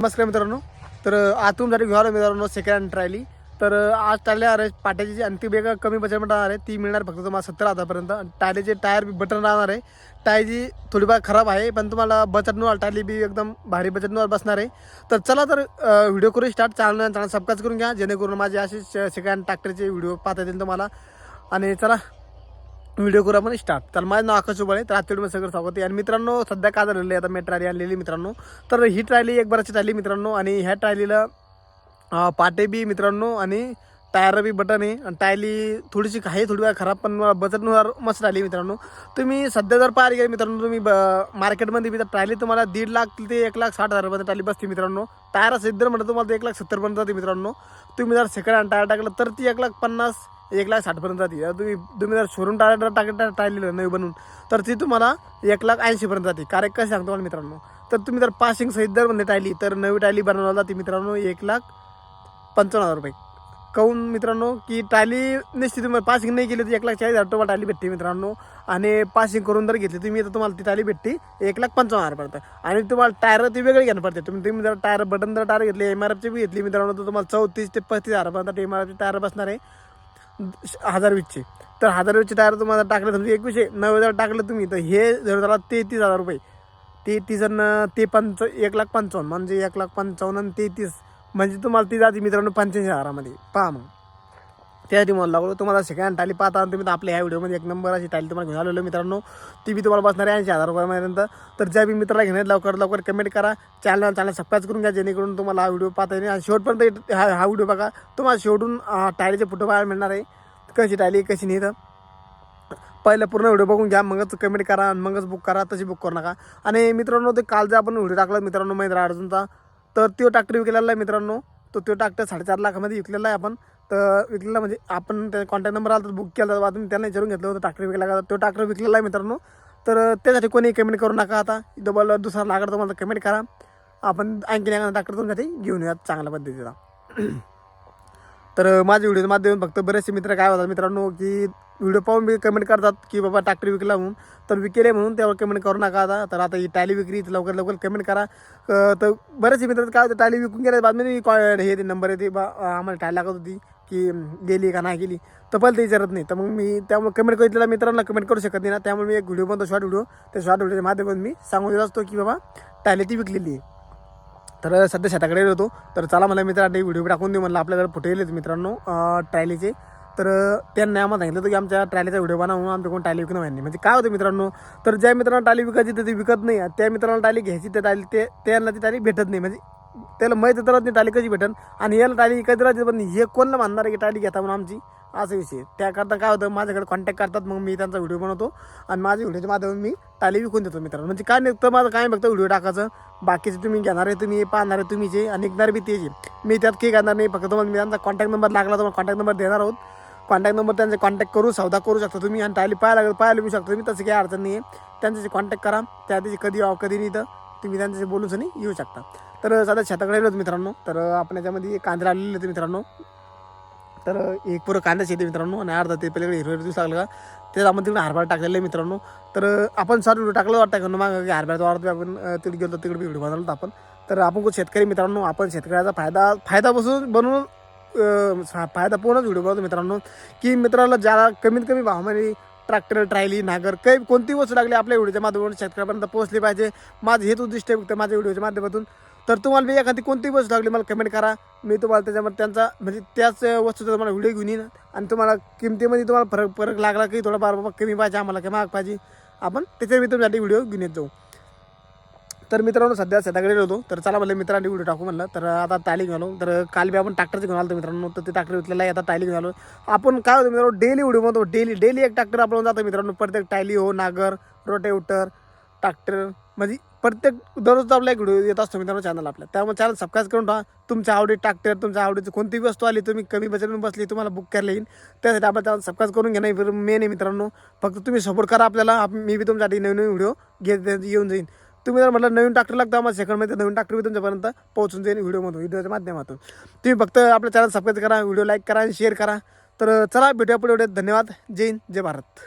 नमस्कार मित्रांनो. तर आतून जरी घेऊन मित्रांनो सेकंड हँड ट्रायली. तर आज टायल्या अरे पाट्याची जी अंतिम वेगळं कमी बजेटमध्ये राहणार आहे ती मिळणार फक्त तुम्हाला 70,000पर्यंत. टायलेचे टायर बी बटन राहणार आहे. टायची थोडीफार खराब आहे पण तुम्हाला बजेटनुसार टायली बी एकदम भारी बजेटनुसार बसणार आहे. तर चला तर व्हिडिओ करू स्टार्ट. चॅनल सबस्क्राईब करून घ्या जेणेकरून माझे असे सेकंड हँड ट्रॅक्टरचे व्हिडिओ पाहता येतील तुम्हाला. आणि चला व्हिडिओ करू आपण स्टार्ट. तर माझं नाव आकाश उबाळे. तर आजच्या व्हिडिओ सगळं स्वागत आहे. आणि मित्रांनो सध्या काय झालेलं आहे, आता मी ट्रायली आणलेली मित्रांनो. तर ही ट्रायली एक बराची ट्रायली मित्रांनो. आणि ह्या ट्रायलीला पाटे बी मित्रांनो आणि टायर बी बटन आहे. आणि टायली थोडीशी आहे थोडी वेळा खराब पण बजेटनुसार मस्त आली मित्रांनो. तुम्ही सध्या जर पाहायला गेले मित्रांनो तुम्ही मार्केटमध्ये तर ट्रायली तुम्हाला 1.5 लाख ते 1,60,000पर्यंत ट्रायली बसते मित्रांनो. टायर सिद्धर म्हणतं तुम्हाला 1,70,000पर्यंत जाते मित्रांनो. तुम्ही जर सेकंड हँड टायर टाकलं तर ती 1,50,000 1,60,000पर्यंत जाते. तुम्ही जर शोरूम टायर टाकलेलं नवी बनवून तर ती तुम्हाला 1,80,000पर्यंत जाते. कारण काय सांगतो मला मित्रांनो, तर तुम्ही जर पासिंग सहित जर म्हणते टायली तर नवी टायली बनवला जाते मित्रांनो 1,55,000 रुपये. काहून मित्रांनो की टायली निश्चित तुम्ही पासिंग नाही केली तर 1,40,000 तुम्हाला टायली भेटते मित्रांनो. आणि पासिंग करून जर घेतली तुम्ही तर तुम्हाला ती टायली भेटते 1,55,000पर्यंत. आणि तुम्हाला टायर ती वेगळी घेणं पडते. तुम्ही जर टायर बटन जर टायर घेतली MRFची बी घेतली मित्रांनो तर तुम्हाला 34,000 ते 35,000पर्यंत MRFची टायर बसणार आहे 1,020चे. तर 1,020चे टायर तुम्हाला टाकलं समजा 21,90,000 टाकलं तुम्ही तर हे जर त्याला 33,000 रुपये. 33 ते 1,55,000 म्हणजे 1,55,000 आणि 33 म्हणजे तुम्हाला ती जाते मित्रांनो 85,000मध्ये. पहा मग त्यासाठी मला लागलो तुम्हाला सेकंड हँड टायली पाहता तुम्ही तर आपल्या ह्या व्हिडिओमध्ये एक नंबर अशी टायली तुम्हाला घेऊन आलेलो मित्रांनो. ती बी तुम्हाला बसणार आहे 80,000 रुपयापर्यंत. तर ज्या बी मित्राला घेण्यात लवकर कमेंट करा. चॅनल सबस्क्राईब करून घ्या जेणेकरून तुम्हाला हा व्हिडिओ पाहता येईल. आणि शेवटपर्यंत हा व्हिडिओ बघा. तुम्हाला शेवटून टायलीचे फोटो पाहायला मिळणार आहे कशी टायली कशी नाही. तर पहिलं पूर्ण व्हिडिओ बघून घ्या मगच कमेंट करा आणि मगच बुक करा. तशी बुक करू नका. आणि मित्रांनो ते काल जे आपण व्हिडिओ टाकला मित्रांनो महिंद्रा अडचणचा तर तो ट्रॅक्टर विकलेला आहे मित्रांनो. तो ट्रॅक्टर 4.5 लाखामध्ये विकलेला आहे आपण. तर विकलेला म्हणजे आपण त्या कॉन्टॅक्ट नंबर आला तर बुक केला तर तुम्ही त्यांना विचारून घेतलं होतं ट्रॅक्टर विकला का. तो ट्रॅक्टर विकलेला आहे मित्रांनो. तर त्यासाठी कोणी कमेंट करू नका. आता डबल दुसरा लागला तुम्हाला कमेंट करा. आपण आणखी ट्रॅक्टर तुमच्यासाठी घेऊन या चांगल्या पद्धतीचा. तर माझ्या व्हिडिओच्या माध्यमातून फक्त बरेचसे मित्र काय होतात मित्रांनो की व्हिडिओ पाहून मी कमेंट करतात की बाबा ट्रॅक्टर विकला म्हणून. तर विकेले म्हणून त्यावर कमेंट करू नका. तर आता ही टायली विक्री लवकर कमेंट करा. तर बरेचसे मित्र काय होतं टायली विकून गेले बाद मी हे ते नंबर येते बा आम्हाला टायली लागत होती की गेली का नाही गेली तर पहिले ते विचारत नाही. तर मग मी त्यामुळे कमेंट करीतलेला मित्रांना कमेंट करू शकत नाही ना. त्यामुळे मी एक व्हिडिओ बनतो शॉर्ट व्हिडिओ. त्या शॉर्ट व्हिडिओच्या माध्यमातून मी सांगून देत असतो की बाबा टायली ती विकलेली आहे. तर सध्या शेताकडे होतो. तर चला मला मित्रांनी व्हिडिओ टाकून देऊ म्हणलं आपल्याकडे फोटो येलेच मित्रांनो ट्रायलीचे. तर त्यांनी आम्हाला सांगितलं होतं की आमच्या ट्रायलीचा व्हिडिओ बनवून आमच्या कोण टायली विकणं नाही. म्हणजे काय होतं मित्रांनो, तर ज्या मित्रांना टायली विकायची तर ती विकत नाही. त्या मित्रांना टायली घ्यायची त्या टायली त्यांना ती टायली भेटत नाही. म्हणजे त्याला माहिती तर नाही टायली कशी भेटन. आणि याला टायली विकायची राहते पण हे कोणाला म्हणणार आहे की टायली घेता म्हणून आमची असा विषय. त्याकरता काय होतं माझ्याकडे कॉन्टॅक्ट करतात मग मी त्यांचा व्हिडिओ बनवतो आणि माझ्या व्हिडिओच्या माध्यमातून मी टायली विकून देतो मित्रांनो. म्हणजे काय नाही तर माझं काय फक्त व्हिडिओ टाकायचं. बाकीचे तुम्ही घेणार आहे तुम्ही पाहणार आहे तुम्हीचे आणि निघणार बी तेचे. मी त्यात काही करणार नाही. फक्त तुम्हाला मी त्यांचा कॉन्टॅक्ट नंबर लागला तुम्हाला कॉन्टॅक्ट नंबर देणार आहोत. कॉन्टॅक्ट नंबर त्यांचे कॉन्टॅक्ट करू सौदा करू शकता तुम्ही. आणि टायली पाहायला येऊ शकता तुम्ही. तसं काही अडचण नाही आहे. त्यांच्याशी कॉन्टॅक्ट करा. त्या दिवशी कधी कधी नाही तर तुम्ही त्यांच्याशी बोलूच नाही येऊ शकता. तर सध्या शेताकडे येलो मित्रांनो. तर आपण याच्यामध्ये कांदे आलेले होते मित्रांनो. तर एक पुरं कांदा शेती मित्रांनो आणि अर्धा ते पहिले हिरवे दिवस लागला का त्यात आपण तिकडे हरभरा टाकलेलं आहे मित्रांनो. तर आपण सर व्हिडिओ टाकलं वाटतं का मग हरभऱ्याचा वाढत आपण तिकडे गेलो तिकडे व्हिडिओ बनवला होता आपण. तर आपण खूप शेतकरी मित्रांनो आपण शेतकऱ्याचा फायदा बनवून फायदा पूर्णच व्हिडिओ बनवतो मित्रांनो. की मित्रांनो ज्याला कमीत कमी भावामध्ये ट्रॅक्टर ट्रायली नागर काही कोणतीही वस्तू लागली आपल्या व्हिडिओच्या माध्यमातून शेतकऱ्यापर्यंत पोहोचली पाहिजे. माझं हेच उद्दिष्ट आहे फक्त माझ्या व्हिडिओच्या माध्यमातून. तर तुम्हाला मी एखादी कोणतीही वस्तू लागली मला कमेंट करा. मी तुम्हाला त्याच्यामध्ये त्यांचा म्हणजे त्याच वस्तूचा तुम्हाला व्हिडिओ घेऊन येईन. आणि तुम्हाला किमतीमध्ये तुम्हाला फरक लागला की थोडाफार बाबा कमी पाहिजे आम्हाला कमी महाग पाहिजे आपण त्याच्या मी तुमच्यासाठी व्हिडिओ घेऊन येत जाऊ. तर मित्रांनो सध्या शेताकडे होतो. तर चला म्हणलं मित्रांनी व्हिडिओ टाकू म्हणलं. तर आता टायली घेऊन आलो. तर काल बी आपण ट्रॅक्टरचं घेऊन आलो मित्रांनो. तर ते ट्रॅक्टर विकलेलं आहे आता टायली घेऊन आलो. आपण काय होतं मित्रांनो डेली व्हिडिओ बनवतो. डेली एक ट्रॅक्टर आपण जातो मित्रांनो. प्रत्येक टायली हो नागर रोटेवटर ट्रॅक्टर म्हणजे प्रत्येक दररोज आपला एक व्हिडिओ येत असतो मित्रांनो चॅनल आपल्या. त्यामुळे चॅनल सबस्क्राईब करून ठेवा. तुमच्या आवडी ट्रॅक्टर तुमच्या आवडीची कोणतीही वस्तू आली तुम्ही कमी बजेटमध्ये बसली तुम्हाला बुक करायला येईल. त्यासाठी आपलं चॅनल सबस्क्राईब करून घेणं मेन आहे मित्रांनो. फक्त तुम्ही सपोर्ट करा आपल्याला. मी बी तुमच्यासाठी नवीन व्हिडिओ येऊन जाईन. तुम्ही जर म्हटलं नवीन ट्रॅक्टर लागतं आम्हाला सेकंडमध्ये नवीन ट्रॅक्टर बी तुमच्यापर्यंत पोहोचून जाईल व्हिडिओच्या माध्यमातून. तुम्ही फक्त आपल्या चॅनल सबस्क्राईब करा व्हिडिओ लाईक करा आणि शेअर करा. तर चला भेटूया पुढे. धन्यवाद. जय हिंद जय भारत.